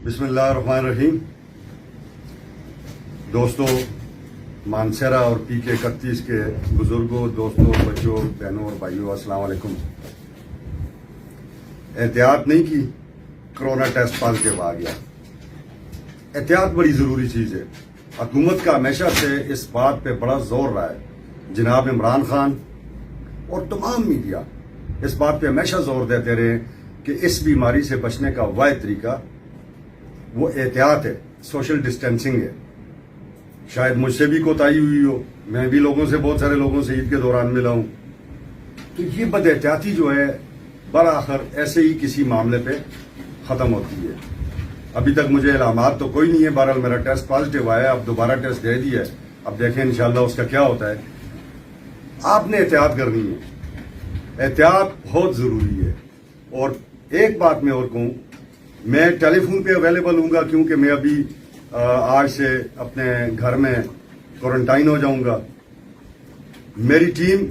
بسم اللہ الرحمن الرحیم. دوستوں، مانسیرا اور پی کے 31 کے بزرگوں، دوستوں، بچوں، بہنوں اور بھائیوں، السلام علیکم. احتیاط نہیں کی، کرونا ٹیسٹ پازیٹیو آ گیا. احتیاط بڑی ضروری چیز ہے. حکومت کا ہمیشہ سے اس بات پہ بڑا زور رہا ہے. جناب عمران خان اور تمام میڈیا اس بات پہ ہمیشہ زور دیتے رہے کہ اس بیماری سے بچنے کا واحد طریقہ وہ احتیاط ہے، سوشل ڈسٹینسنگ ہے. شاید مجھ سے بھی کوتاہی ہوئی ہو، میں بھی لوگوں سے، بہت سارے لوگوں سے عید کے دوران ملا ہوں. تو یہ بد احتیاطی جو ہے بالآخر ایسے ہی کسی معاملے پہ ختم ہوتی ہے. ابھی تک مجھے علامات تو کوئی نہیں ہے. بہرحال میرا ٹیسٹ پازیٹیو آیا ہے، اب دوبارہ ٹیسٹ دے دیا ہے. اب دیکھیں انشاءاللہ اس کا کیا ہوتا ہے. آپ نے احتیاط کرنی ہے، احتیاط بہت ضروری ہے. اور ایک بات میں اور کہوں، میں ٹیلی فون پہ اویلیبل ہوں گا کیونکہ میں ابھی آج سے اپنے گھر میں کوارنٹائن ہو جاؤں گا. میری ٹیم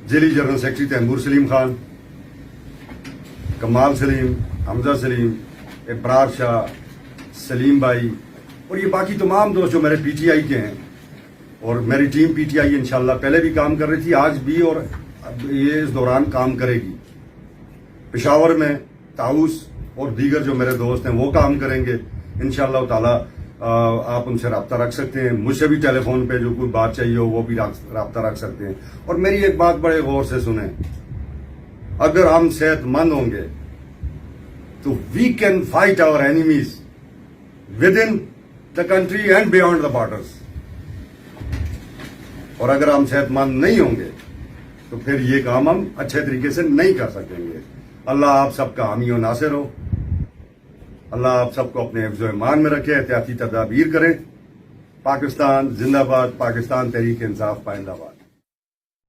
ضلعی general secretary Timur Salim Khan, کمال سلیم، حمزہ سلیم، ابرار شاہ، سلیم بھائی اور یہ باقی تمام دوست جو میرے پی ٹی آئی کے ہیں. اور میری ٹیم پی ٹی آئی انشاءاللہ پہلے بھی کام کر رہی تھی، آج بھی، اور یہ اس دوران کام کرے گی. پشاور میں طاؤس اور دیگر جو میرے دوست ہیں وہ کام کریں گے انشاءاللہ تعالی. آپ ان سے رابطہ رکھ سکتے ہیں. مجھ سے بھی ٹیلی فون پہ جو کوئی بات چاہیے ہو وہ بھی رابطہ رکھ سکتے ہیں. اور میری ایک بات بڑے غور سے سنیں، اگر ہم صحت مند ہوں گے تو we can fight our enemies within the country and beyond the borders. اور اگر ہم صحت مند نہیں ہوں گے تو پھر یہ کام ہم اچھے طریقے سے نہیں کر سکیں گے. اللہ آپ سب کا حامی و ناصر ہو. اللہ آپ سب کو اپنے حفظ و ایمان میں رکھے. احتیاطی تدابیر کریں. پاکستان زندہ باد. پاکستان تحریک انصاف پائندہ باد.